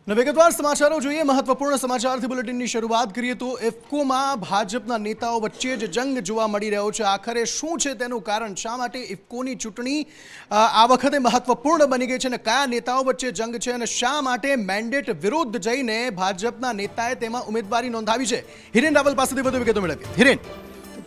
વિગતવાર સમાચારો જોઈએ। મહત્વપૂર્ણ સમાચારથી બુલેટિનની શરૂઆત કરીએ તો ઇફકોમાં ભાજપના નેતાઓ વચ્ચે જ જંગ જોવા મળી રહ્યો છે। આખરે શું છે તેનું કારણ? શા માટે ઇફકોની ચૂંટણી આ વખતે મહત્વપૂર્ણ બની ગઈ છે અને કયા નેતાઓ વચ્ચે જંગ છે અને શા માટે મેન્ડેટ વિરુદ્ધ જઈને ભાજપના નેતાએ તેમાં ઉમેદવારી નોંધાવી છે? હિરેન રાવલ પાસેથી વધુ વિગતો મેળવીએ। હિરેન,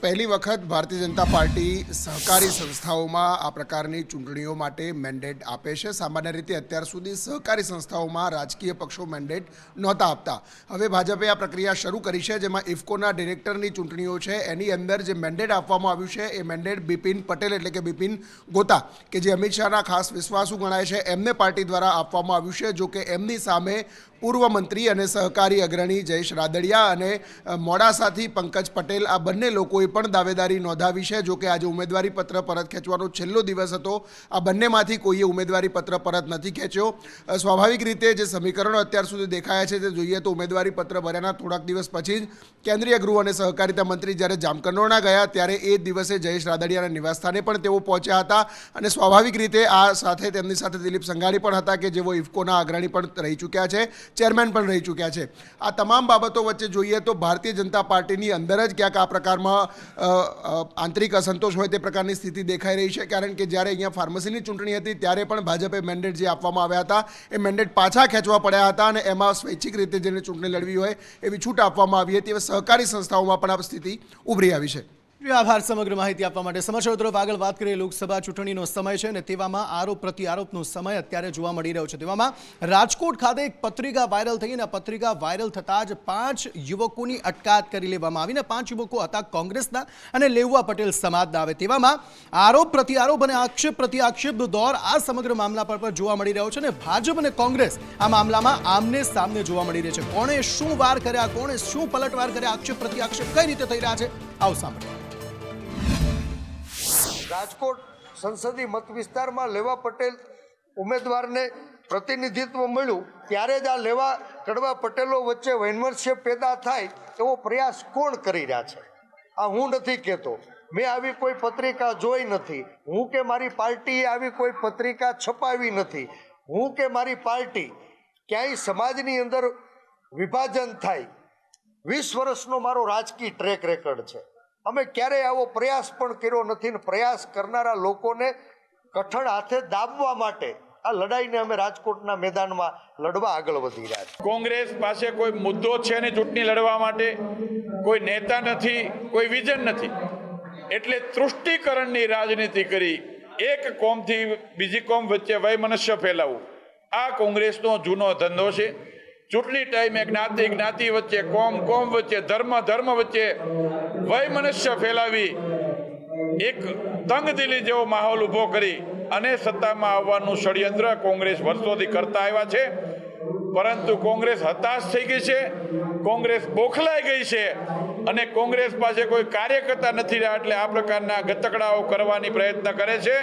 પહેલી વખત ભારતીય જનતા પાર્ટી સહકારી સંસ્થાઓમાં આ પ્રકારની ચૂંટણીઓ માટે મેન્ડેટ આપે છે। સામાન્ય રીતે અત્યાર સુધી સહકારી સંસ્થાઓમાં રાજકીય પક્ષો મેન્ડેટ નહોતા આપતા। હવે ભાજપે આ પ્રક્રિયા શરૂ કરી છે, જેમાં ઇફકોના ડિરેક્ટરની ચૂંટણીઓ છે એની અંદર જે મેન્ડેટ આપવામાં આવ્યું છે એ મેન્ડેટ બિપિન પટેલ એટલે કે બિપિન ગોતા, કે જે અમિત શાહના ખાસ વિશ્વાસુ ગણાય છે, એમને પાર્ટી દ્વારા આપવામાં આવ્યું છે। જો કે એમની સામે પૂર્વ મંત્રી અને સહકારી અગ્રણી જયેશ રાદડિયા અને મોડાસાથી પંકજ પટેલ આ બંને લોકોએ પણ દાવેદારી નોંધાવી છે। જો કે આજે ઉમેદવારી પત્ર પરત ખેંચવાનો છેલ્લો દિવસ હતો। આ બંનેમાંથી કોઈએ ઉમેદવારી પત્ર પરત નથી ખેંચ્યો। સ્વાભાવિક રીતે જે સમીકરણો અત્યાર સુધી દેખાયા છે તે જોઈએ તો ઉમેદવારી પત્ર ભર્યાના થોડાક દિવસ પછી જ કેન્દ્રીય ગૃહ અને સહકારિતા મંત્રી જ્યારે જામકંડોરણા ગયા ત્યારે એ દિવસે જયેશ રાદડિયાના નિવાસસ્થાને પણ તેઓ પહોંચ્યા હતા અને સ્વાભાવિક રીતે આ સાથે તેમની સાથે દિલીપ સંઘાણી પણ હતા, કે જેઓ ઇફકોના અગ્રણી પણ રહી ચૂક્યા છે, ચેરમેન પણ રહી ચૂક્યા છે। આ તમામ બાબતો વચ્ચે જોઈએ તો ભારતીય જનતા પાર્ટીની અંદર જ ક્યાંક આ પ્રકારમાં આંતરિક અસંતોષ હોય તે પ્રકારની સ્થિતિ દેખાઈ રહી છે। કારણ કે જ્યારે અહીંયા ફાર્મસીની ચૂંટણી હતી ત્યારે પણ ભાજપે મેન્ડેટ જે આપવામાં આવ્યા હતા એ મેન્ડેટ પાછા ખેંચવા પડ્યા હતા અને એમાં સ્વૈચ્છિક રીતે જેને ચૂંટણી લડવી હોય એવી છૂટ આપવામાં આવી હતી। હવે સહકારી સંસ્થાઓમાં પણ આ સ્થિતિ ઉભરી આવી છે। આભાર સમગ્ર માહિતી આપવા માટે। સમાચારો તરફ આગળ વાત કરીએ। લોકસભા ચૂંટણીનો સમય છે અને તેવામાં આરોપ પ્રત્યારોપનો સમય અત્યારે જોવા મળી રહ્યો છે। તેવામાં રાજકોટ ખાતે એક પત્રિકા વાયરલ થઈ અને પત્રિકા વાયરલ થતાં જ 5 યુવકોની અટકાયત કરી લેવામાં આવીને 5 યુવકો હતા કોંગ્રેસના અને લેઉવા પટેલ સમાજના। આવે તેવામાં આરોપ પ્રત્યારોપ અને આક્ષેપ પ્રત્યાક્ષેપનો દોર આ સમગ્ર મામલા પર જોવા મળી રહ્યો છે અને ભાજપ અને કોંગ્રેસ આ મામલામાં આમને સામને જોવા મળી રહી છે। કોણે શું વાર કર્યા, કોણે શું પલટવાર કર્યા, આક્ષેપ પ્રત્યાક્ષેપ કઈ રીતે થઈ રહ્યા છે, આવો સાંભળો। રાજકોટ સંસદીય મત વિસ્તારમાં લેવા પટેલ ઉમેદવારને પ્રતિનિધિત્વ મળ્યું ત્યારે જ આ લેવા કડવા પટેલો વચ્ચે વૈમનસ્ય પેદા થાય એવો પ્રયાસ કોણ કરી રહ્યા છે? આ હું નથી કહેતો, મેં આવી કોઈ પત્રિકા જોઈ નથી, હું કે મારી પાર્ટીએ આવી કોઈ પત્રિકા છપાવી નથી, હું કે મારી પાર્ટી ક્યાંય સમાજની અંદર વિભાજન થાય 20 વર્ષનો મારો રાજકીય ટ્રેક રેકર્ડ છે। અમે ક્યારેય આવો પ્રયાસ પણ કર્યો નથી ને પ્રયાસ કરનારા લોકોને કઠણ હાથે દાબવા માટે આ લડાઈને અમે રાજકોટના મેદાનમાં લડવા આગળ વધી રહ્યા છીએ। કોંગ્રેસ પાસે કોઈ મુદ્દો છે ને ચૂંટણી લડવા માટે, કોઈ નેતા નથી, કોઈ વિઝન નથી, એટલે તૃષ્ટિકરણની રાજનીતિ કરી એક કોમથી બીજી કોમ વચ્ચે વૈમનસ્ય ફેલાવવું આ કોંગ્રેસનો જૂનો ધંધો છે। ચૂંટણી ટાઈમે જ્ઞાતિ વચ્ચે, કોમ વચ્ચે, ધર્મ વચ્ચે વૈમનસ્ય ફેલાવી એક તંગદિલી જેવો માહોલ ઊભો કરી અને સત્તામાં આવવાનું ષડયંત્ર કોંગ્રેસ વર્ષોથી કરતા આવ્યા છે। પરંતુ કોંગ્રેસ હતાશ થઈ ગઈ છે, કોંગ્રેસ બોખલાઈ ગઈ છે અને કોંગ્રેસ પાસે કોઈ કાર્યકર્તા નથી રહ્યા, એટલે આ પ્રકારના ગતકડાઓ કરવાની પ્રયત્ન કરે છે।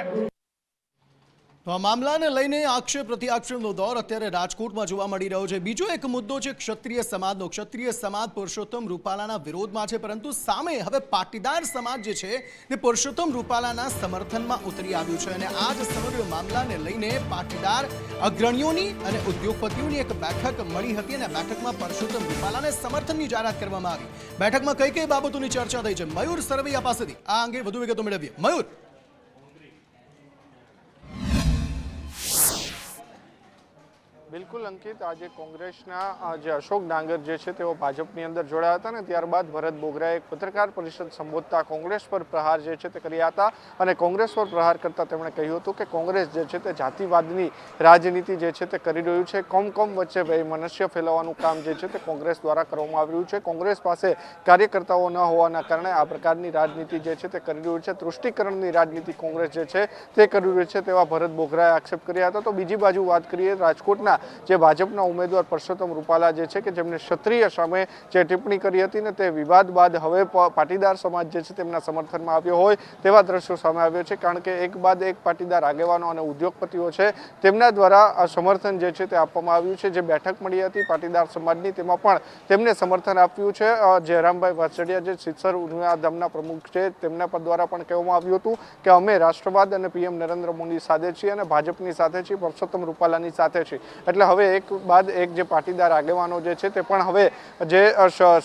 તો આ મામલાને લઈને આક્ષેપ પ્રત્યાક્ષેપનો દોર અત્યારે રાજકોટમાં જોવા મળી રહ્યો છે। બીજો એક મુદ્દો છે ક્ષત્રિય સમાજનો। ક્ષત્રિય સમાજ પુરુષોત્તમ રૂપાલાના વિરોધમાં છે, પરંતુ સામે હવે પાટીદાર સમાજ જે છે તે પુરુષોત્તમ રૂપાલાના સમર્થનમાં ઉતરી આવ્યું છે અને આ જ સમગ્ર મામલાને લઈને પાટીદાર અગ્રણીઓની અને ઉદ્યોગપતિઓની એક બેઠક મળી હતી અને બેઠકમાં પુરુષોત્તમ રૂપાલાને સમર્થનની જાહેરાત કરવામાં આવી। બેઠકમાં કઈ કઈ બાબતોની ચર્ચા થઈ છે, મયુર સરવૈયા પાસેથી આ અંગે વધુ વિગતો મેળવીએ। મયુર, બિલકુલ અંકિત, આજે કોંગ્રેસના જે અશોક ડાંગર જે છે તેઓ ભાજપની અંદર જોડાયા હતા અને ત્યારબાદ ભરત બોગરાએ એક પત્રકાર પરિષદ સંબોધતા કોંગ્રેસ પર પ્રહાર જે છે તે કર્યા હતા અને કોંગ્રેસ પર પ્રહાર કરતા તેમણે કહ્યું હતું કે કોંગ્રેસ જે છે તે જાતિવાદની રાજનીતિ જે છે તે કરી રહ્યું છે। કોમ વચ્ચે વૈમનસ્ય ફેલાવવાનું કામ જે છે તે કોંગ્રેસ દ્વારા કરવામાં આવી રહ્યું છે। કોંગ્રેસ પાસે કાર્યકર્તાઓ ન હોવાના કારણે આ પ્રકારની રાજનીતિ જે છે તે કરી રહ્યું છે, તૃષ્ટિકરણની રાજનીતિ કોંગ્રેસ જે છે તે કરી રહ્યું છે તેવા ભરત બોગરાએ આક્ષેપ કર્યા હતા। તો બીજી બાજુ વાત કરીએ રાજકોટના જે ભાજપના ઉમેદવાર પુરુષોત્તમ રૂપાલા જે છે કે જેમને ક્ષત્રિય સામે જે ટિપ્પણી કરી હતી ને તે વિવાદ બાદ હવે પાટીદાર સમાજ જે છે તેમના સમર્થનમાં આવ્યો હોય તેવા દ્રશ્યો સામે આવ્યો છે। કારણ કે એક બાદ એક પાટીદાર આગેવાનો અને ઉદ્યોગપતિઓ છે તેમના દ્વારા સમર્થન જે છે તે આપવામાં આવ્યું છે। જે બેઠક મળી હતી પાટીદાર સમાજની તેમાં પણ તેમને સમર્થન આપ્યું છે। જયરામભાઈ વાછડિયા જે સિત્સર ઉમિયાધામના પ્રમુખ છે તેમના પર દ્વારા પણ કહેવામાં આવ્યું હતું કે અમે રાષ્ટ્રવાદ અને પીએમ નરેન્દ્ર મોદી સાથે છીએ અને ભાજપની સાથે છીએ, પુરુષોત્તમ રૂપાલાની સાથે છીએ। એટલે હવે એક બાદ એક જે પાટીદાર આગેવાનો જે છે તે પણ હવે જે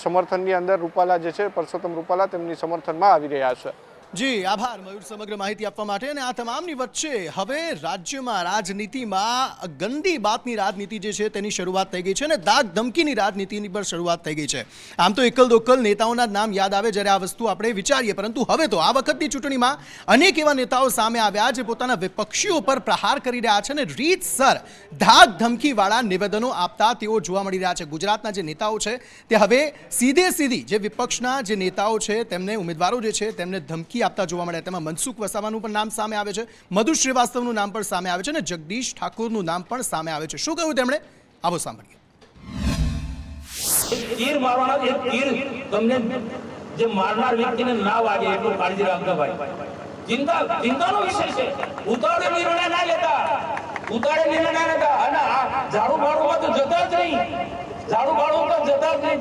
સમર્થનની અંદર રૂપાલા જે છે પરસોત્તમ રૂપાલા તેમની સમર્થનમાં આવી રહ્યા છે. જી આભાર મયુર સમગ્ર માહિતી આપવા માટે. અને આ તમામની વચ્ચે હવે રાજ્યમાં રાજનીતિમાં ગંદી બાતની રાજનીતિ જે છે તેની શરૂઆત થઈ ગઈ છે અને દાગ ધમકીની રાજનીતિની પર શરૂઆત થઈ ગઈ છે. આમ તો એકલ દોકલ નેતાઓના નામ યાદ આવે જ્યારે આ વસ્તુ આપણે વિચારીએ, પરંતુ હવે તો આ વખતની ચૂંટણીમાં અનેક એવા નેતાઓ સામે આવ્યા જે પોતાના વિપક્ષીઓ પર પ્રહાર કરી રહ્યા છે અને રીતસર ધાક ધમકીવાળા નિવેદનો આપતા તેઓ જોવા મળી રહ્યા છે. ગુજરાતના જે નેતાઓ છે તે હવે સીધી જે વિપક્ષના જે નેતાઓ છે તેમને ઉમેદવારો જે છે તેમને ધમકી આપતા જોવા મળે. તેમાં મનસુખ વસાવાનું પણ નામ સામે આવે છે, મધુ શ્રીવાસ્તવનું નામ પણ સામે આવે છે અને જગદીશ ઠાકોરનું નામ પણ સામે આવે છે. શું કહ્યું તેમણે, આવો સાંભળીએ. તીર મારવાના એક તીર તમને જે મારનાર વ્યક્તિને ના વાગે એટલું કાળજી રાખજો ભાઈ. ચિંતાનો વિષય છે. ઉતાવળે નિર્ણય ના લેતા અને આ ઝાડુ બાળુમાં તો જતા જ નહીં.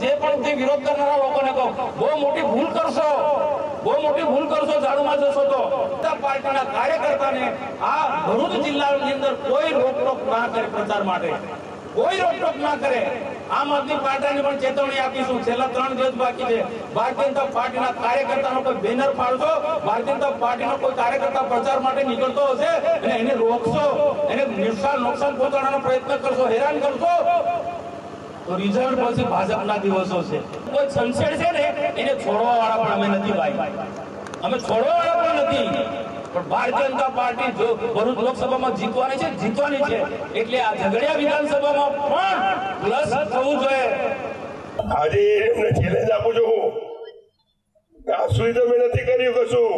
જે પણ વિરોધ કરનારા લોકોને કહો, બહુ મોટી ભૂલ કરશો ઝાડુમાં જશો તો. પાર્ટીના કાર્યકર્તાને આ ભરૂચ જિલ્લાની અંદર કોઈ રોકટોક ના કરે, પ્રચાર માટે કોઈ રોકટોક ના કરે. આમ આદમી પાર્ટીને પણ ચેતવણી આપીશું. છેલ્લા 3 દિવસ બાકી છે. ભારતીય જનતા પાર્ટીના કાર્યકર્તાનો કોઈ બેનર ફાડશો, ભારતીય જનતા પાર્ટીનો કોઈ કાર્યકર્તા પ્રચાર માટે નીકળતો હશે અને એને રોકશો, એને નુકસાન પહોંચાડવાનો પ્રયત્ન કરશો, હેરાન કરશો, તો રિઝલ્ટ પછી ભાજપના દિવસો છે. કોઈ સંસદ છે ને એને છોડવા વાળા પણ અમે નથી ભાઈ. અમે છોડવા વાળા પણ નથી. પણ ભારતીય જનતા પાર્ટી જો ભરૂચ લોકસભામાં જીતવાની છે એટલે આ ઝઘડિયા વિધાનસભામાં પણ પ્લસ થવું જોઈએ. આજે એમને ચેલેન્જ આપું છું. આજ સુધી તો મેં નથી કર્યું કશું,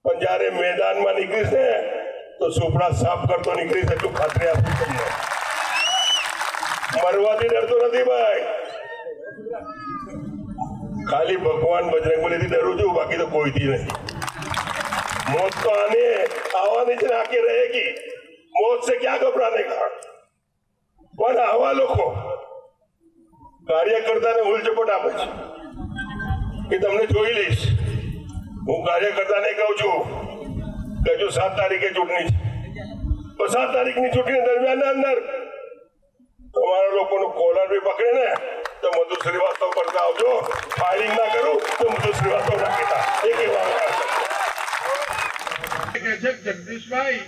પણ જયારે મેદાનમાં નીકળીશ ને તો સુપડા સાફ કરતો નીકળીશ એટલું ખાતરી આપું તમને. મરવાથી ડરતો નથી ભાઈ, ખાલી ભગવાન બજરંગબલીથી ડરું છું, બાકી તો કોઈથી નહીં. मौत तो आने आवानी से आके रहेगी, मौत से क्या घबराने का. પણ આવા લોકો કાર્યકર્તાને ઉલઝપટ આપે છે કે તમને જોઈ લઈશ. હું કાર્યકર્તાને કહું છું કે જો 7 તારીખે ચૂંટણી છે તો 7 તારીખની ચૂંટણી દરમિયાન અંદર તમારા લોકોનું કોલર બી પકડે ને તો મધુ શ્રીવાસ્તવ કરતા આવજો. ફાયરિંગ ના કરું તો મધુ શ્રીવાસ્તવ ના કહેતા. એ કહેવા જગદીશભાઈ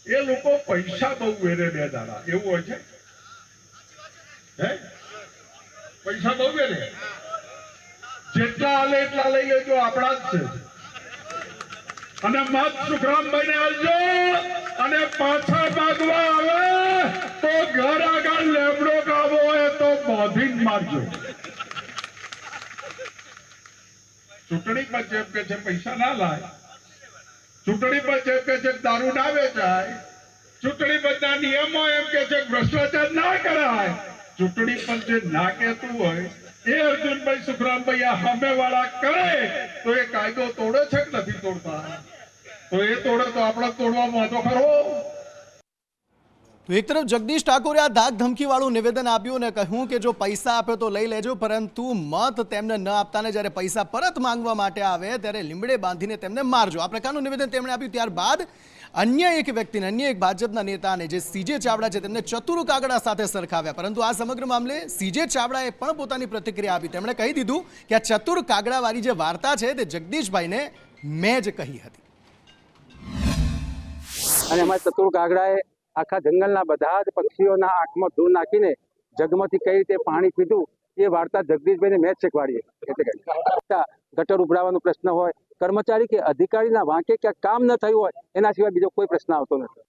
એ લોકો પૈસા બહુ વેરે 2 દાડા એવું હોય છે. પૈસા બહુ વેરે, જેટલા હાલે એટલા લઈ લેજો, આપણા જ છે. અને મત સુખરામભાઈ ને આવજો અને પાછા ભાગવા આવે તો ઘર આગળ લેબડો ગાવો હોય તો બોધી મારજો. ચૂંટણીમાં જેમ કે છે પૈસા ના લાય, ચૂંટણી પર જેમ કે છે દારૂ ના વેચાય, ચૂંટણી પંચના નિયમો એમ કે છે ભ્રષ્ટાચાર ના કરાય. ચૂંટણી પંચ જે ના કહેતું હોય એ અર્જુનભાઈ સુખરામભાઈ આ સામે વાળા કરે તો એ કાયદો તોડે છે કે નથી તોડતા? તો એ તોડે તો આપણે તોડવામાં હતો ખરો. તો એક તરફ જગદીશ ઠાકોરે આ ધાક ધમકીવાળું નિવેદન આપ્યું અને કહ્યું કે જો પૈસા આપે તો લઈ લેજો, પરંતુ મત તેમને ન આપતાને જ્યારે પૈસા પરત માંગવા માટે આવે ત્યારે લીમડે બાંધીને તેમને મારજો. આ પ્રકારનું નિવેદન તેમણે આપ્યું. ત્યારબાદ અન્ય એક વ્યક્તિને, અન્ય એક ભાજપના નેતાને જે સીજે ચાવડા છે તેમને ચતુર કાગડા સાથે સરખાવ્યા. પરંતુ આ સમગ્ર મામલે સીજે ચાવડાએ પણ પોતાની પ્રતિક્રિયા આપી. તેમણે કહી દીધું કે આ ચતુર કાગડાવાળી જે વાર્તા છે તે જગદીશભાઈને મેં જ કહી હતી. અને અમારા ચતુર કાગડાએ આખા જંગલના બધા જ પક્ષીઓના આંખમાં ધૂળ નાખીને જગમાંથી કઈ રીતે પાણી પીધું એ વાર્તા જગદીશભાઈને મેં જ શીખવાડી. એટલે ગટર ઉભરાવાનો પ્રશ્ન હોય, કર્મચારી કે અધિકારીના વાંકે ક્યાંક કામ ન થયું હોય એના સિવાય બીજો કોઈ પ્રશ્ન આવતો નથી.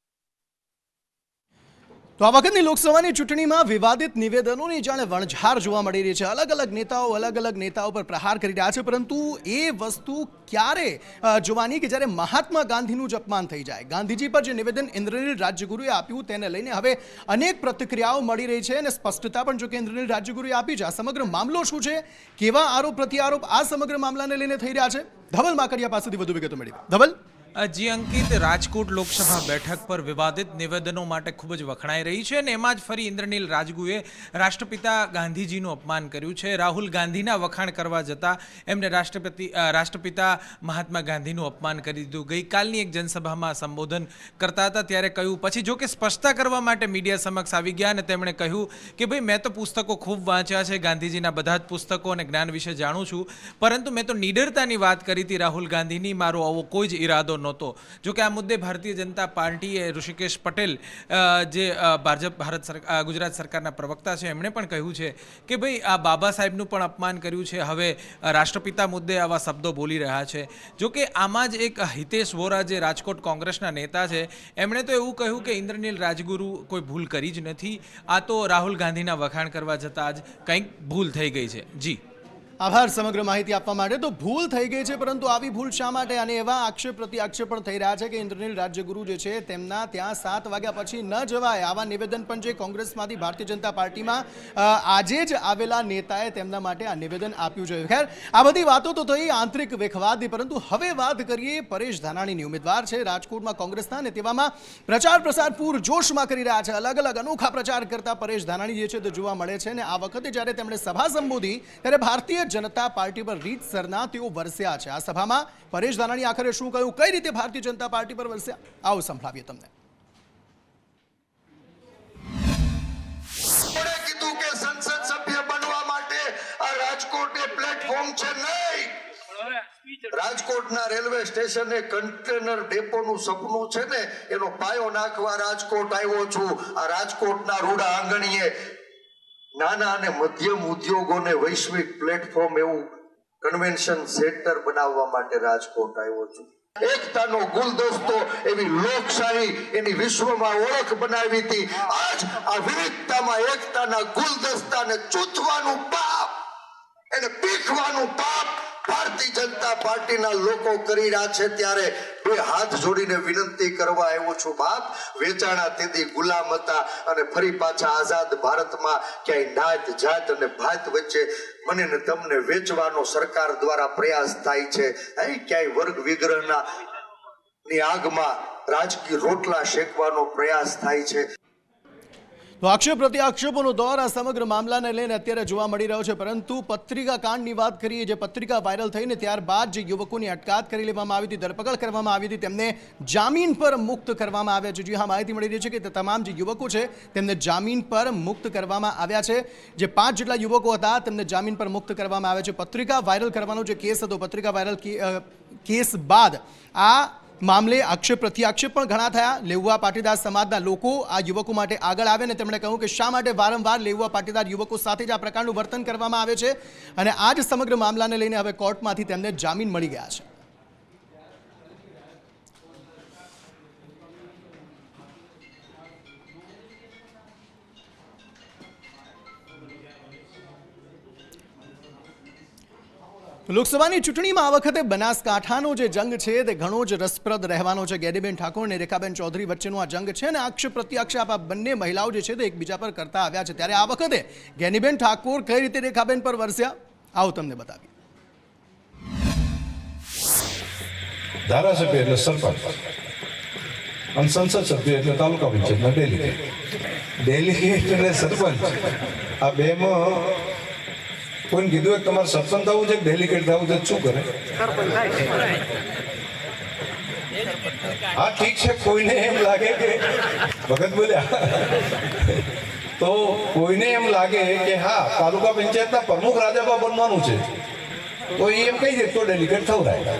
તો આ વખતની લોકસભાની ચૂંટણીમાં વિવાદિત નિવેદનોની જાણે વણઝાર જોવા મળી રહી છે. અલગ અલગ નેતાઓ પર પ્રહાર કરી રહ્યા છે, પરંતુ એ વસ્તુ ક્યારે જોવાની કે જ્યારે મહાત્મા ગાંધીનું જ અપમાન થઈ જાય. ગાંધીજી પર જે નિવેદન ઇન્દ્રનીલ રાજ્યગુરુએ આપ્યું તેને લઈને હવે અનેક પ્રતિક્રિયાઓ મળી રહી છે અને સ્પષ્ટતા પણ જો કે ઇન્દ્રનીલ રાજ્યગુરુએ આપી છે. આ સમગ્ર મામલો શું છે, કેવા આરોપ પ્રત્યારોપ આ સમગ્ર મામલાને લઈને થઈ રહ્યા છે, ધવલ માકડિયા પાસેથી વધુ વિગતો મેળવી. ધવલ, જી અંકિત, રાજકોટ લોકસભા બેઠક પર વિવાદિત નિવેદનો માટે ખૂબ જ વખણાઈ રહી છે અને એમાં જ ફરી ઇન્દ્રનીલ રાજગુએ રાષ્ટ્રપિતા ગાંધીજીનું અપમાન કર્યું છે. રાહુલ ગાંધીના વખાણ કરવા જતાં એમને રાષ્ટ્રપિતા મહાત્મા ગાંધીનું અપમાન કરી દીધું. ગઈકાલની એક જનસભામાં સંબોધન કરતા હતા ત્યારે કહ્યું, પછી જો કે સ્પષ્ટતા કરવા માટે મીડિયા સમક્ષ આવી ગયા અને તેમણે કહ્યું કે ભાઈ મેં તો પુસ્તકો ખૂબ વાંચ્યા છે, ગાંધીજીના બધા જ પુસ્તકો અને જ્ઞાન વિશે જાણું છું, પરંતુ મેં તો નીડરતાની વાત કરી હતી રાહુલ ગાંધીની, મારો આવો કોઈ જ ઈરાદો નહોતો. જો કે આ મુદ્દે ભારતીય જનતા પાર્ટીએ ઋષિકેશ પટેલ જે ગુજરાત સરકારના પ્રવક્તા છે એમણે પણ કહ્યું છે કે ભાઈ આ બાબા સાહેબનું પણ અપમાન કર્યું છે, હવે રાષ્ટ્રપિતા મુદ્દે આવા શબ્દો બોલી રહ્યા છે. જો કે આમાં જ એક હિતેશ વોરા જે રાજકોટ કોંગ્રેસના નેતા છે એમણે તો એવું કહ્યું કે ઇન્દ્રનીલ રાજગુરુ કોઈ ભૂલ કરી જ નથી, આ તો રાહુલ ગાંધીના વખાણ કરવા જતાં જ કંઈક ભૂલ થઈ ગઈ છે. જી આભાર સમગ્ર માહિતી આપવા માટે. તો ભૂલ થઈ ગઈ છે, પરંતુ આવી ભૂલ શા માટે? અને એવા આક્ષેપ પ્રત્યાક્ષેપ પણ થઈ રહ્યા છે કે ઇન્દ્રનીલ રાજ્યગુરુ જે છે તેમના ત્યાં 7 વાગ્યા પછી ન જવાય, આવા નિવેદન પણ જે કોંગ્રેસમાંથી ભારતીય જનતા પાર્ટીમાં આજે જ આવેલા નેતાએ તેમના માટે આ નિવેદન આપ્યું છે. ખેર, આ બધી વાતો તો થઈ આંતરિક વિખવાદની, પરંતુ હવે વાત કરીએ પરેશ ધાનાણીની. ઉમેદવાર છે રાજકોટમાં કોંગ્રેસના, અને તેવામાં પ્રચાર પ્રસાર પૂરજોશમાં કરી રહ્યા છે. અલગ અલગ અનોખા પ્રચાર કરતા પરેશ ધાનાણી જે છે તે જોવા મળે છે. અને આ વખતે જ્યારે તેમણે સભા સંબોધી ત્યારે ભારતીય જનતા પાર્ટી પર રીતસરના તેઓ વરસ્યા છે. આ સભામાં પરેશ ધાનાણી આખરે શું કહ્યું, કઈ રીતે ભારતીય જનતા પાર્ટી પર વરસ્યા, આવો સંભળાવીએ તમને. કીધું કે સંસદ સભ્ય બનવા માટે આ રાજકોટ એ પ્લેટફોર્મ છે નહીં. રાજકોટના રેલવે સ્ટેશને કન્ટેનર ડેપોનું સપનું છે ને, એનો પાયો નાખવા રાજકોટ આવ્યો છું. આ રાજકોટના રૂડા આંગણીએ નાના અને મધ્યમ ઉદ્યોગોને વૈશ્વિક પ્લેટફોર્મ એવું કન્વેન્શન સેન્ટર બનાવવા માટે રાજકોટ આવ્યો છું. એકતાનો ગુલદસ્તો, એવી લોકશાહી એની વિશ્વમાં ઓળખ બનાવી હતી. આજ આ વિવિધતામાં એકતાના ગુલદસ્તાને ચૂથવાનું પાપ, એને પીખવાનું પાપ ભારતીય જનતા પાર્ટીના લોકો કરી રહ્યા છે. ત્યારે બે હાથ જોડીને વિનંતી કરવા આવ્યો છું, બાપ, વેચાણા તેથી ગુલામ હતા અને ફરી પાછા આઝાદ ભારતમાં ક્યાંય નાત જાત અને ભાત વચ્ચે મને ને તમને વેચવાનો સરકાર દ્વારા પ્રયાસ થાય છે. ક્યાંય વર્ગ વિગ્રહના ની આગમાં રાજકીય રોટલા શેકવાનો પ્રયાસ થાય છે. તો આક્ષેપ પ્રત્યાક્ષેપોનો દોર આ સમગ્ર મામલાને લઈને અત્યારે જોવા મળી રહ્યો છે. પરંતુ પત્રિકા કાંડની વાત કરીએ, જે પત્રિકા વાયરલ થઈને ત્યારબાદ જે યુવકોની અટકાયત કરી લેવામાં આવી હતી, ધરપકડ કરવામાં આવી હતી, તેમને જામીન પર મુક્ત કરવામાં આવ્યા છે. જી હા, માહિતી મળી રહી છે કે તમામ જે યુવકો છે તેમને જામીન પર મુક્ત કરવામાં આવ્યા છે. જે 5 જેટલા યુવકો હતા તેમને જામીન પર મુક્ત કરવામાં આવ્યા છે. પત્રિકા વાયરલ કરવાનો જે કેસ હતો, પત્રિકા વાયરલ કેસ બાદ આ મામલે આક્ષેપ પ્રત્યાક્ષેપ પણ ઘણા થયા. લેઉવા પાટીદાર સમાજના લોકો આ યુવકો માટે આગળ આવે ને તેમણે કહ્યું કે શા માટે વારંવાર લેઉવા પાટીદાર યુવકો સાથે જ આ પ્રકારનું વર્તન કરવામાં આવે છે. અને આ જ સમગ્ર મામલાને લઈને હવે કોર્ટમાંથી તેમને જામીન મળી ગયા છે. લોકસભાની ચૂંટણીમાં આ વખતે બનાસકાંઠાનો જે જંગ છે તે ઘણો જ રસપ્રદ રહેવાનો છે. ગેનીબેન ઠાકોર અને રેખાબેન ચૌધરી વચ્ચેનો આ જંગ છે અને આક્ષેપ પ્રત્યાક્ષેપ આ બંને મહિલાઓ જે છે તે એકબીજા પર કરતા આવ્યા છે. ત્યારે આ વખતે ગેનીબેન ઠાકોર કઈ રીતે રેખાબેન પર વરસ્યા, આવો તમને બતાવીએ. ધારાસભ્ય એટલે સરપંચ અને સંસદ સભ્ય એટલે તાલુકા પંચાયતના ડેલીગેટ એટલે સરપંચ. આ બેમાં કોઈને કીધું કે તમારે સરપંચ થવું છે, ડેલીગેટ થવું છે, શું કરે? હા ઠીક છે, કોઈને એમ લાગે કે ભગત બોલ્યા તો કોઈને એમ લાગે કે હા તાલુકા પંચાયતના પ્રમુખ રાજાબા બનવાનું છે, તો એમ કહી દે તો ડેલીગેટ થવરાય.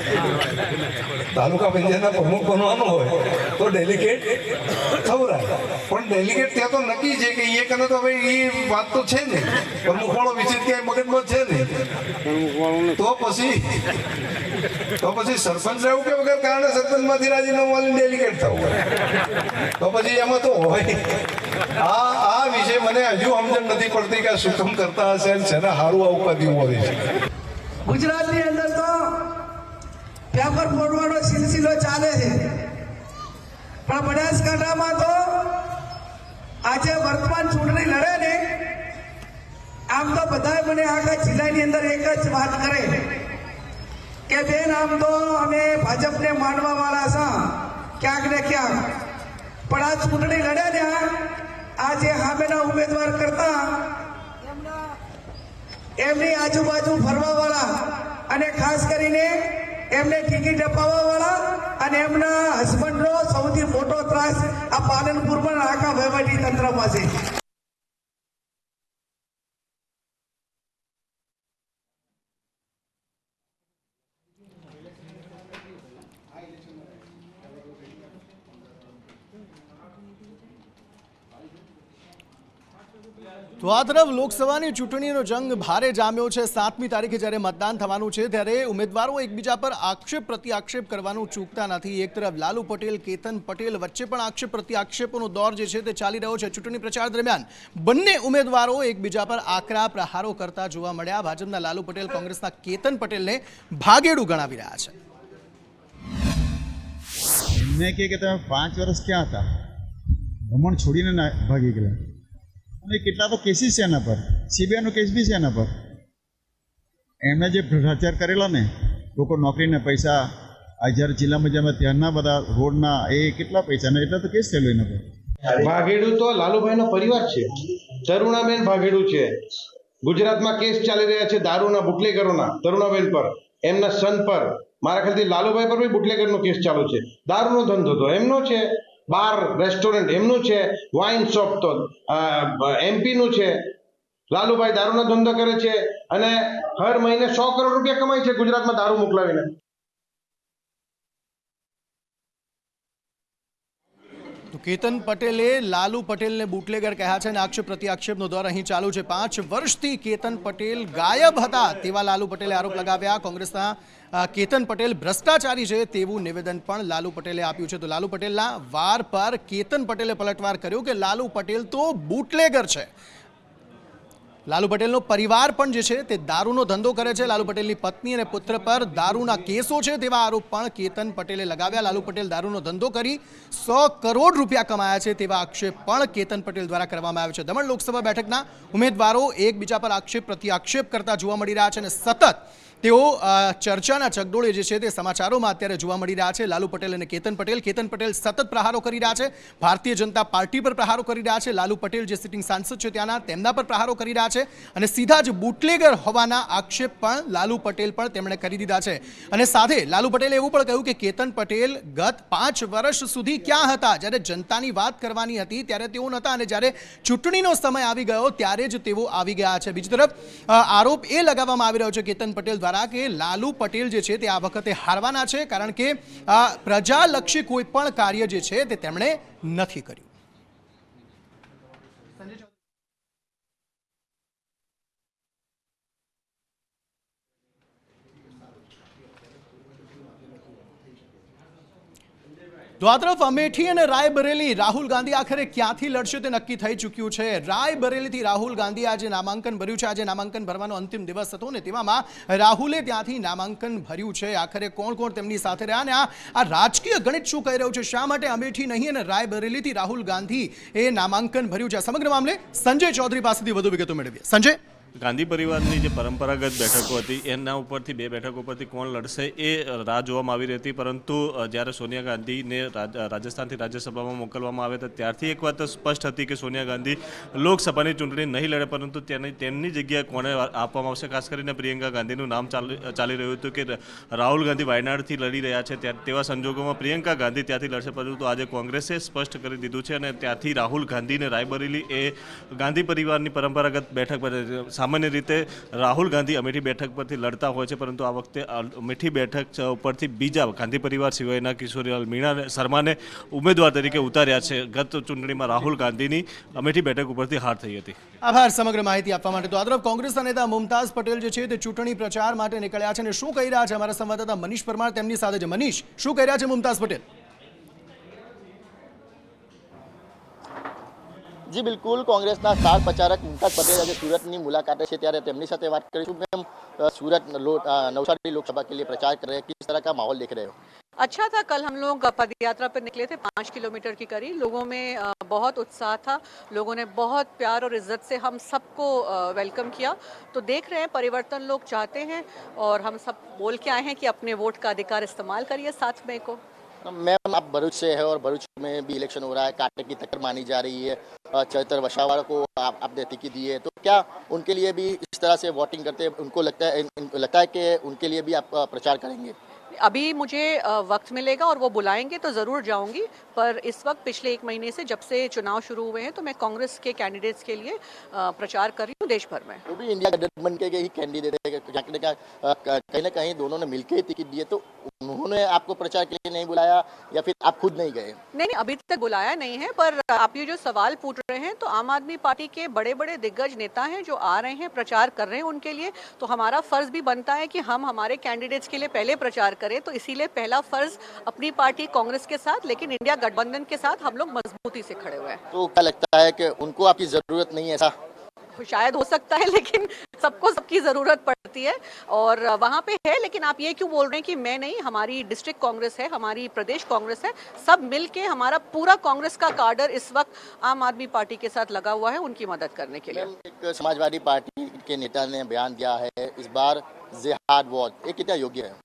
તાલુકા પંચાયતના પ્રમુખ બનવાનું હોય તો ડેલીગેટ થવરાય. પણ ડેલીગેટ ત્યાં તો નક્કી છે કે એ કરે તો હવે એ વાત તો છે ને, પ્રમુખ વાળો વિચાર ક્યાંય મગજમાં છે ને, તો પછી સરપંચ રહેવું કે વગર કારણે સરપંચમાંથી રાજીનામું વાળી ડેલીગેટ થવું, તો પછી એમાં તો હોય. આ વિશે મને હજુ સમજણ નથી પડતી કે શું કામ કરતા હશે, છે સારું આવું કદી હોય છે. ગુજરાતની અંદર તો પેપર ફોડવાનો સિલસિલો ચાલે છે, પણ બનાસકાંઠામાં તો આજે વર્તમાન ચૂંટણી લડે ને, આમ તો બધા મને આખા જિલ્લાની અંદર એક જ વાત કરે કે બેન આમ તો અમે ભાજપને માનવા વાળા છે ક્યાંક ને ક્યાંક, પણ આ ચૂંટણી લડ્યા ને આ જે સામેના ઉમેદવાર કરતા એમની આજુબાજુ ફરવા વાળા અને ખાસ કરીને એમને ટિકિટ અપાવવા વાળા અને એમના હસબન્ડનો સૌથી મોટો ત્રાસ આ પાલનપુરમાં આખા વહીવટી તંત્ર પાસે. તો આ તરફ લોકસભાની ચૂંટણીનો જંગ ભારે જામ્યો છે. 7મી તારીખે જ્યારે મતદાન થવાનું છે ત્યારે ઉમેદવારો એકબીજા પર આક્ષેપ પ્રત્યાક્ષેપ કરવાનું ચૂકતા નથી. એક તરફ લાલુ પટેલ, કેતન પટેલ વચ્ચે પણ આક્ષેપ પ્રત્યાક્ષેપોનો દોર જે છે તે ચાલી રહ્યો છે. ચૂંટણી પ્રચાર દરમિયાન બંને ઉમેદવારો એકબીજા પર આકરા પ્રહારો કરતા જોવા મળ્યા. ભાજપના લાલુ પટેલ કોંગ્રેસના કેતન પટેલને ભાગેડું ગણાવી રહ્યા છે. એમને કે તમે 5 વર્ષ ક્યાં હતા, ભ્રમણ છોડીને ભાગી ગયેલા. અને કેટલા તો કેસીસ છે એના પર, સીબીઆઈનો કેસ બી છે એના પર. એમને જે ભ્રષ્ટાચાર કરેલા ને, લોકો નોકરીના પૈસા, આ જ્યારે જિલ્લામાં જેમાં ત્યાંના બધા રોડના એ કેટલા પૈસા ને એટલા તો કેસ થયેલો એના પર. ભાગેડુ તો લાલુભાઈનો પરિવાર છે. તરુણાબેન ભાગેડુ છે. ગુજરાતમાં કેસ ચાલી રહ્યા છે દારૂના બુટલેગરોના, તરુણાબેન પર, એમના સન પર. મારા ખ્યાલથી લાલુભાઈ પર બી બુટલેગરનો કેસ ચાલુ છે. દારૂનો ધંધો તો એમનો છે, બાર રેસ્ટોરન્ટ એમનું છે, વાઇન શોપ તો એમપીનું છે. લાલુભાઈ દારૂનો ધંધો કરે છે અને હર મહિને 100 કરોડ રૂપિયા કમાય છે ગુજરાતમાં દારૂ મોકલાવીને. તો કેતન પટેલે લાલુ પટેલને બુટલેગર કહ્યા છે અને આક્ષેપ પ્રત્યાક્ષેપનો દોર અહીં ચાલુ છે. 5 વર્ષથી કેતન પટેલ ગાયબ હતા તેવા લાલુ પટેલે આરોપ લગાવ્યા. કોંગ્રેસના કેતન પટેલ ભ્રષ્ટાચારી છે તેવું નિવેદન પણ લાલુ પટેલે આપ્યું છે. તો લાલુ પટેલના વાર પર કેતન પટેલે પલટવાર કર્યો કે લાલુ પટેલ તો બુટલેગર છે. લાલુ પટેલનો પરિવાર પણ જે છે તે દારૂનો ધંધો કરે છે. લાલુ પટેલની પત્ની અને પુત્ર પર દારૂના કેસો છે તેવા આરોપ પણ કેતન પટેલે લગાવ્યા. લાલુ પટેલ દારૂનો ધંધો કરી 100 કરોડ રૂપિયા કમાયા છે તેવા આક્ષેપ પણ કેતન પટેલ દ્વારા કરવામાં આવ્યો છે. દમણ લોકસભા બેઠકના ઉમેદવારો એકબીજા પર આક્ષેપ પ્રત્યાક્ષેપ કરતા જોવા મળી રહ્યા છે અને સતત તેઓ ચર્ચાના ચકડોળે જે છે તે સમાચારોમાં અત્યારે જોવા મળી રહ્યા છે. લાલુ પટેલ અને કેતન પટેલ સતત પ્રહારો કરી રહ્યા છે. ભારતીય જનતા પાર્ટી પર પ્રહારો કરી રહ્યા છે. લાલુ પટેલ જે સિટિંગ સાંસદ છે ત્યાંના, તેમના પર પ્રહારો કરી રહ્યા છે અને સીધા જ બુટલેગર હોવાના આક્ષેપ પણ લાલુ પટેલ પણ તેમણે કરી દીધા છે. અને સાથે લાલુ પટેલે એવું પણ કહ્યું કે કેતન પટેલ ગત 5 વર્ષ સુધી ક્યાં હતા? જ્યારે જનતાની વાત કરવાની હતી ત્યારે તેઓ નહોતા અને જ્યારે ચૂંટણીનો સમય આવી ગયો ત્યારે જ તેઓ આવી ગયા છે. બીજી તરફ આરોપ એ લગાવવામાં આવી રહ્યો છે કેતન પટેલ દ્વારા કે લાલુ પટેલ જે છે તે આ વખતે હારવાના છે કારણ કે પ્રજાલક્ષી કોઈ પણ કાર્ય જે છે તે તેમણે નથી કર્યું. તો આ તરફ અમેઠી અને રાયબરેલી રાહુલ ગાંધી આખરે ક્યાંથી લડશે તે નક્કી થઈ ચૂક્યું છે. રાયબરેલીથી રાહુલ ગાંધી આજે નામાંકન ભર્યું છે. આજે નામાંકન ભરવાનો અંતિમ દિવસ હતો ને તેવામાં રાહુલે ત્યાંથી નામાંકન ભર્યું છે. આખરે કોણ કોણ તેમની સાથે રહ્યા અને આ રાજકીય ગણિત શું કહી રહ્યું છે? શા માટે અમેઠી નહીં અને રાયબરેલીથી રાહુલ ગાંધી એ નામાંકન ભર્યું છે? સમગ્ર મામલે સંજય ચૌધરી પાસેથી વધુ વિગતો મેળવીએ. સંજય, ગાંધી પરિવારની જે પરંપરાગત બેઠકો હતી એના ઉપરથી 2 બેઠકો પરથી કોણ લડશે એ રાહ જોવામાં આવી રહી હતી. પરંતુ જ્યારે સોનિયા ગાંધીને રાજસ્થાનથી રાજ્યસભામાં મોકલવામાં આવ્યા હતા ત્યારથી એક વાત સ્પષ્ટ હતી કે સોનિયા ગાંધી લોકસભાની ચૂંટણી નહીં લડે, પરંતુ તેમની જગ્યાએ કોને આપવામાં આવશે. ખાસ કરીને પ્રિયંકા ગાંધીનું નામ ચાલી રહ્યું હતું કે રાહુલ ગાંધી વાયનાડથી લડી રહ્યા છે. તેવા સંજોગોમાં પ્રિયંકા ગાંધી ત્યાંથી લડશે, પરંતુ આજે કોંગ્રેસે સ્પષ્ટ કરી દીધું છે અને ત્યાંથી રાહુલ ગાંધી અને રાયબરેલી એ ગાંધી પરિવારની પરંપરાગત બેઠક પર. સામાન્ય રીતે રાહુલ ગાંધી અમેઠી બેઠક પરથી લડતા હોય છે, પરંતુ આ વખતે અમેઠી બેઠક પરથી બીજા ગાંધી પરિવાર સિવાયના કિશોરીલાલ મીણા શર્માને ઉમેદવાર તરીકે ઉતાર્યા છે. ગત ચૂંટણીમાં રાહુલ ગાંધીની અમેઠી બેઠક ઉપરથી હાર થઈ હતી. આભાર સમગ્ર માહિતી આપવા માટે. તો આ તરફ કોંગ્રેસના નેતા મુમતાઝ પટેલ જે છે તે ચૂંટણી પ્રચાર માટે નીકળ્યા છે અને શું કહી રહ્યા છે અમારા સંવાદદાતા મનીષ પરમાર તેમની સાથે છે. મનીષ, શું કહી રહ્યા છે મુમતાઝ પટેલ? જી બિલકુલ, કોંગ્રેસના સ્ટાર પ્રચારક મુમતાઝ પટેલ આજે સુરતની મુલાકાતે છે ત્યારે તેમની સાથે વાત કરીશું। મેમ, सूरत नवसारी लोकसभा के लिए प्रचार कर रहे हैं, किस तरह का माहौल देख रहे हो? अच्छा था, कल हम लोग पद यात्रा पर निकले थे 5 किलोमीटर की करीब। लोगों में बहुत उत्साह था, लोगों ने बहुत प्यार और इज्जत से हम सबको वेलकम किया। तो देख रहे हैं परिवर्तन लोग चाहते हैं और हम सब बोल के आए हैं कि अपने वोट का अधिकार इस्तेमाल करिए 7 मई को। मैम, आप भरूच से है और भरूच में भी इलेक्शन हो रहा है, कांटे की टक्कर मानी जा रही है। चैतर वसावाड़ा को आपने टिकट दी है, तो क्या उनके लिए भी इस तरह से वोटिंग करते हैं? उनको लगता है कि उनके लिए भी आप प्रचार करेंगे? अभी मुझे वक्त मिलेगा और वो बुलाएंगे तो ज़रूर जाऊंगी, पर इस वक्त पिछले 1 महीने से जब से चुनाव शुरू हुए हैं तो मैं कांग्रेस के कैंडिडेट्स के लिए प्रचार कर रही हूँ देश भर में। वो भी इंडिया गठबंधन के ही कैंडिडेट है, कहीं ना कहीं दोनों ने मिलकर ही टिकट दिए, तो उन्होंने आपको प्रचार के लिए नहीं बुलाया या फिर आप खुद नहीं गए? नहीं, अभी तक बुलाया नहीं है, पर आप ये जो सवाल पूछ रहे हैं तो आम आदमी पार्टी के बड़े बड़े दिग्गज नेता हैं जो आ रहे हैं, प्रचार कर रहे हैं उनके लिए, तो हमारा फर्ज भी बनता है कि हम हमारे कैंडिडेट्स के लिए पहले प्रचार करें। तो इसीलिए पहला फर्ज अपनी पार्टी कांग्रेस के साथ, लेकिन इंडिया गठबंधन के साथ हम लोग मजबूती से खड़े हुए हैं। तो क्या लगता है कि उनको आपकी जरूरत नहीं है? ऐसा शायद हो सकता है, लेकिन सबको सबकी ज़रूरत पड़ती है और वहाँ पे है। लेकिन आप ये क्यों बोल रहे हैं कि मैं नहीं? हमारी डिस्ट्रिक्ट कांग्रेस है, हमारी प्रदेश कांग्रेस है, सब मिलके हमारा पूरा कांग्रेस का काडर इस वक्त आम आदमी पार्टी के साथ लगा हुआ है उनकी मदद करने के लिए। एक समाजवादी पार्टी के नेता ने बयान दिया है इस बार जिहाद वॉर, ये कितना योग्य है?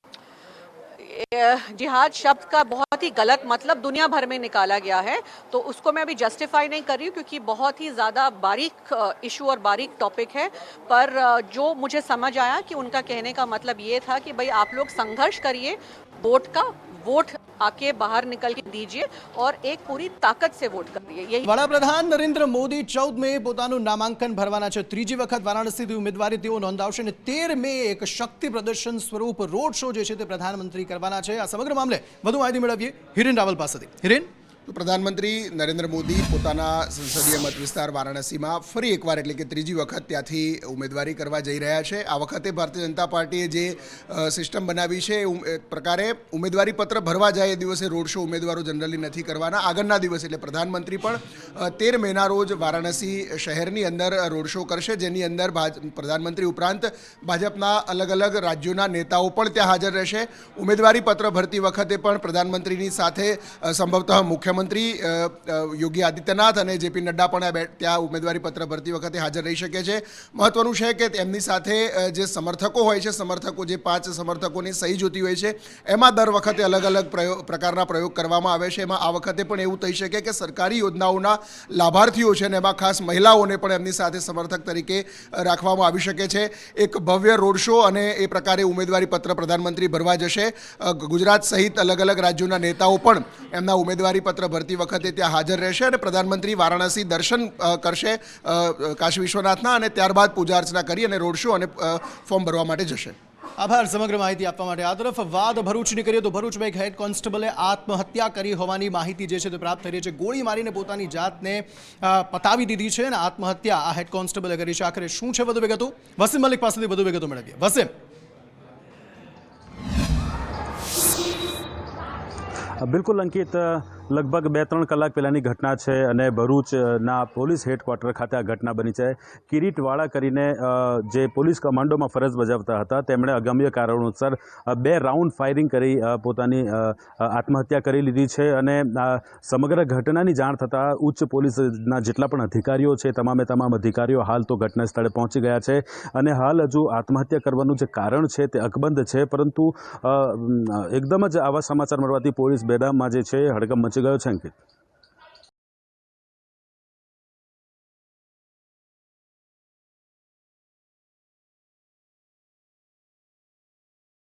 जिहाद शब्द का बहुत ही गलत मतलब दुनिया भर में निकाला गया है, तो उसको मैं अभी जस्टिफाई नहीं कर रही हूँ क्योंकि बहुत ही ज़्यादा बारीक इशू और बारीक टॉपिक है। पर जो मुझे समझ आया कि उनका कहने का मतलब ये था कि भाई आप लोग संघर्ष करिए, वोट आके बाहर निकल के दीजिए और एक पूरी ताकत से वोट करिए। यही વડાપ્રધાન નરેન્દ્ર મોદી 14 મે પોતાનું નામાંકન ભરવાના છે। ત્રીજી વખત વારાણસીથી ઉમેદવારી તેઓ નોંધાવશે અને 13 મે એક શક્તિ પ્રદર્શન સ્વરૂપ રોડ શો જે છે તે પ્રધાનમંત્રી કરવાના છે। આ સમગ્ર મામલે વધુ માહિતી મેળવીએ હિરેન રાવલ પાસેથી। હિરેન, તો પ્રધાનમંત્રી નરેન્દ્ર મોદી પોતાના સંસદીય મત વિસ્તાર વારાણસીમાં ફરી એકવાર એટલે કે ત્રીજી વખત ત્યાંથી ઉમેદવારી કરવા જઈ રહ્યા છે। આ વખતે ભારતીય જનતા પાર્ટીએ જે સિસ્ટમ બનાવી છે એ પ્રકારે ઉમેદવારી પત્ર ભરવા જાય એ દિવસે રોડ શો ઉમેદવારો જનરલી નથી કરવાના। આગળના દિવસે એટલે પ્રધાનમંત્રી પણ 13 મેના રોજ વારાણસી શહેરની અંદર રોડ શો કરશે, જેની અંદર પ્રધાનમંત્રી ઉપરાંત ભાજપના અલગ અલગ રાજ્યોના નેતાઓ પણ ત્યાં હાજર રહેશે। ઉમેદવારી પત્ર ભરતી વખતે પણ પ્રધાનમંત્રીની સાથે સંભવતઃ મુખ્ય મુખ્યમંત્રી યોગી આદિત્યનાથ અને જેપી નડ્ડા પણ ત્યાં ઉમેદવારી પત્ર ભરતી વખતે હાજર રહી શકે છે। મહત્વનું છે કે તેમની સાથે જે સમર્થકો હોય છે, સમર્થકો જે 5 સમર્થકોની સહી જોતી હોય છે, એમાં દર વખતે અલગ અલગ પ્રકારના પ્રયોગ કરવામાં આવે છે। એમાં આ વખતે પણ એવું થઈ શકે કે સરકારી યોજનાઓના લાભાર્થીઓ છે ને એમાં ખાસ મહિલાઓને પણ એમની સાથે સમર્થક તરીકે રાખવામાં આવી શકે છે। એક ભવ્ય રોડ શો અને એ પ્રકારે ઉમેદવારી પત્ર પ્રધાનમંત્રી ભરવા જશે। ગુજરાત સહિત અલગ અલગ રાજ્યોના નેતાઓ પણ એમના ઉમેદવારી પત્ર ભરતી વખતે ત્યાં હાજર રહેશે અને પ્રધાનમંત્રી વારાણસી દર્શન કરશે કાશી વિશ્વનાથના અને ત્યારબાદ પૂજા અર્ચના કરી અને રોડ શો અને ફોર્મ ભરવા માટે જશે। આભાર સમગ્ર માહિતી આપવા માટે। આ તરફ વાત ભરૂચની કરીએ તો ભરૂચમાં એક હેડ કોન્સ્ટેબલે આત્મહત્યા કરી હોવાની માહિતી જે છે તે પ્રાપ્ત થઈ રહી છે। ગોળી મારીને પોતાની જાતને પતાવી દીધી છે અને આત્મહત્યા આ હેડ કોન્સ્ટેબલે કરી છે। આખરે શું છે વધુ વિગતો? વસીમ મલિક પાસેથી વધુ વિગતો મેળવીએ। વસીમ, બિલકુલ અંકિત, લગભગ 2-3 કલાક પહેલાંની ઘટના છે અને ભરૂચના પોલીસ હેડક્વાર્ટર ખાતે આ ઘટના બની છે। કિરીટવાળા કરીને જે પોલીસ કમાન્ડોમાં ફરજ બજાવતા હતા તેમણે અગમ્ય કારણોસર 2 રાઉન્ડ ફાયરિંગ કરી પોતાની આત્મહત્યા કરી લીધી છે અને સમગ્ર ઘટનાની જાણ થતાં ઉચ્ચ પોલીસના જેટલા પણ અધિકારીઓ છે તમામે તમામ અધિકારીઓ હાલ તો ઘટના સ્થળે પહોંચી ગયા છે અને હાલ હજુ આત્મહત્યા કરવાનું જે કારણ છે તે અકબંધ છે, પરંતુ એકદમ જ આવા સમાચાર મળવાથી પોલીસ બેડામાં જે છે હડકંપ મચી ગયો છે અંકિત।